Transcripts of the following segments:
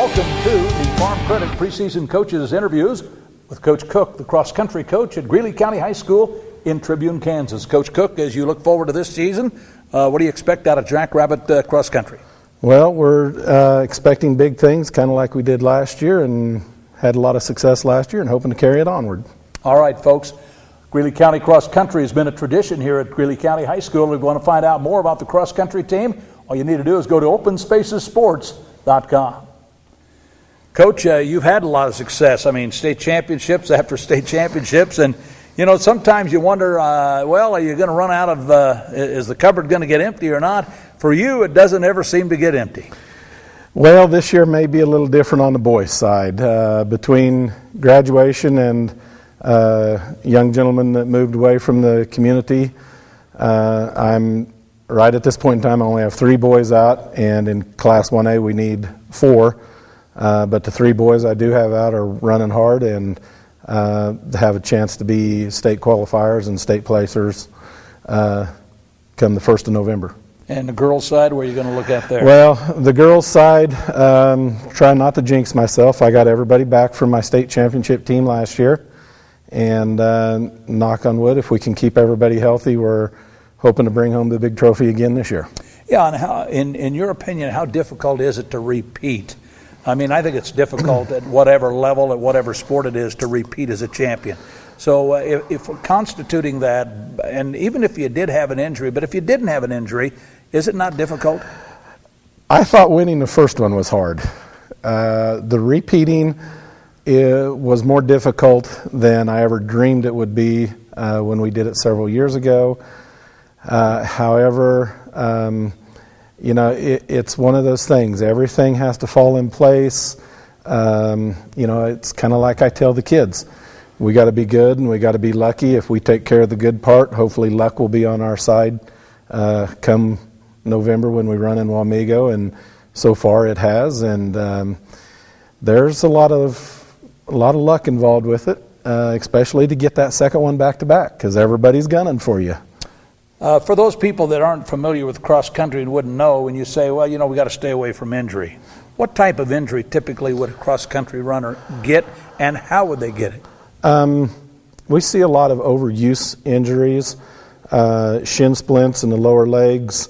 Welcome to the Farm Credit preseason coaches interviews with Coach Cook, the cross-country coach at Greeley County High School in Tribune, Kansas. Coach Cook, as you look forward to this season, what do you expect out of Jackrabbit cross-country? Well, we're expecting big things, kind of like we did last year, and had a lot of success last year and hoping to carry it onward. All right, folks. Greeley County cross-country has been a tradition here at Greeley County High School. If you want to find out more about the cross-country team, all you need to do is go to openspacessports.com. Coach, you've had a lot of success. I mean, state championships after state championships. And, you know, sometimes you wonder, well, are you going to run out of, is the cupboard going to get empty or not? For you, it doesn't ever seem to get empty. Well, this year may be a little different on the boys' side. Between graduation and young gentlemen that moved away from the community, I'm right at this point in time, I only have 3 boys out, and in Class 1A we need 4. But the 3 boys I do have out are running hard and have a chance to be state qualifiers and state placers come the 1st of November. And the girls' side, where are you going to look at there? Well, the girls' side, trying not to jinx myself. I got everybody back from my state championship team last year. And knock on wood, if we can keep everybody healthy, we're hoping to bring home the big trophy again this year. Yeah, and how, in your opinion, how difficult is it to repeat? I mean, I think it's difficult at whatever level, at whatever sport it is, to repeat as a champion. So if constituting that, and even if you did have an injury, but if you didn't have an injury, is it not difficult? I thought winning the first one was hard. The repeating was more difficult than I ever dreamed it would be when we did it several years ago. However, you know, it's one of those things. Everything has to fall in place. You know, it's kind of like I tell the kids. We got to be good and we got to be lucky. If we take care of the good part, hopefully luck will be on our side come November when we run in Wamego, and so far it has. And there's a lot of luck involved with it, especially to get that second one back to back, because everybody's gunning for you. For those people that aren't familiar with cross country and wouldn't know, when you say, well, you know, we got to stay away from injury, what type of injury typically would a cross country runner get, and how would they get it? We see a lot of overuse injuries, shin splints in the lower legs,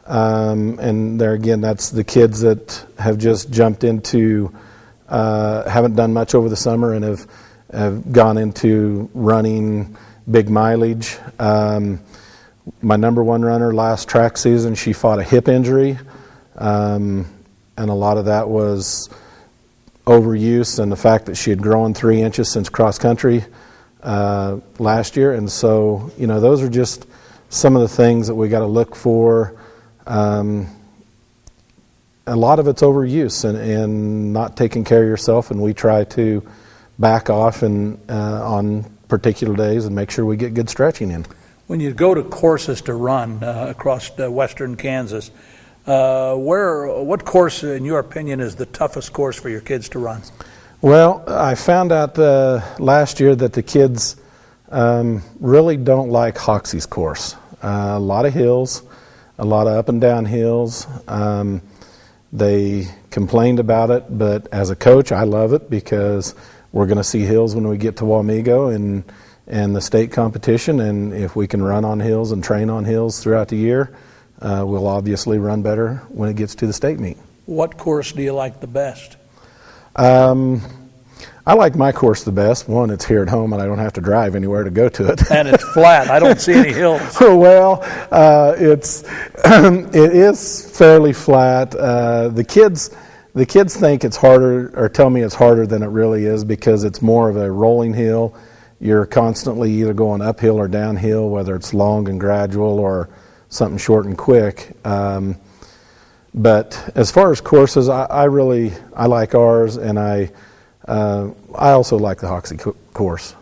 and there again, that's the kids that have just jumped into, haven't done much over the summer and have gone into running big mileage. My number 1 runner last track season, she fought a hip injury, and a lot of that was overuse and the fact that she had grown 3 inches since cross country last year. And so, you know, those are just some of the things that we got to look for. A lot of it's overuse and not taking care of yourself, and we try to back off and on particular days and make sure we get good stretching in. When you go to courses to run across western Kansas, what course, in your opinion, is the toughest course for your kids to run? Well, I found out last year that the kids really don't like Hoxie's course. A lot of hills, a lot of up and down hills. They complained about it, but as a coach, I love it because we're going to see hills when we get to Wamego and the state competition, and if we can run on hills and train on hills throughout the year, we'll obviously run better when it gets to the state meet. What course do you like the best? I like my course the best. One, it's here at home and I don't have to drive anywhere to go to it. And it's flat. I don't see any hills. Well, it is fairly flat. The kids think it's harder, or tell me it's harder than it really is, because it's more of a rolling hill. You're constantly either going uphill or downhill, whether it's long and gradual or something short and quick. But as far as courses, I like ours, and I also like the Hoxie course.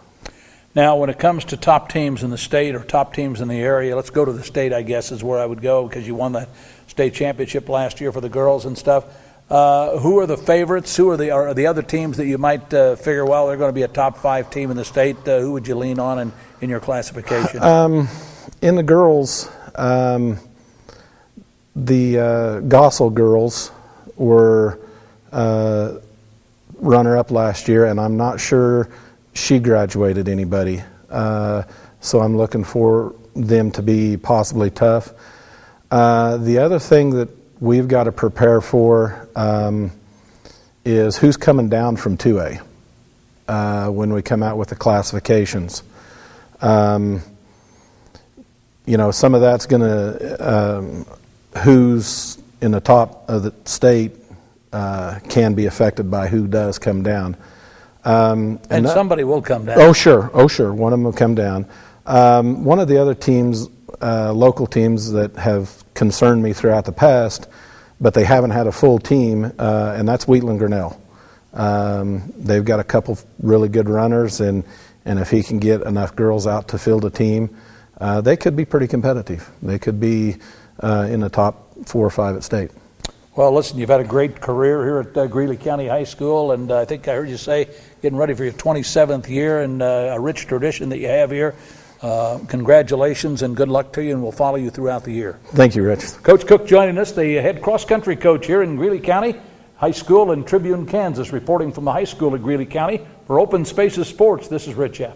Now, when it comes to top teams in the state or top teams in the area, let's go to the state, I guess, is where I would go, because you won the state championship last year for the girls and stuff. Who are the favorites? Who are the other teams that you might figure, well, they're going to be a top 5 team in the state? Who would you lean on in your classification? In the girls, the Gossel girls were runner-up last year, and I'm not sure she graduated anybody. So I'm looking for them to be possibly tough. The other thing that we've got to prepare for is who's coming down from 2A when we come out with the classifications. Some of that's going to, who's in the top of the state can be affected by who does come down. And somebody will come down. Oh, sure. One of them will come down. One of the other teams, local teams that have concerned me throughout the past, but they haven't had a full team, and that's Wheatland Grinnell. They've got a couple really good runners, and if he can get enough girls out to field a team, they could be pretty competitive. They could be in the top 4 or 5 at state. Well, listen, you've had a great career here at Greeley County High School, and I think I heard you say getting ready for your 27th year, and a rich tradition that you have here. Congratulations and good luck to you, and we'll follow you throughout the year. Thank you, Rich. Coach Cook joining us, the head cross-country coach here in Greeley County High School in Tribune, Kansas, reporting from the high school at Greeley County. For Open Spaces Sports, this is Rich Epp.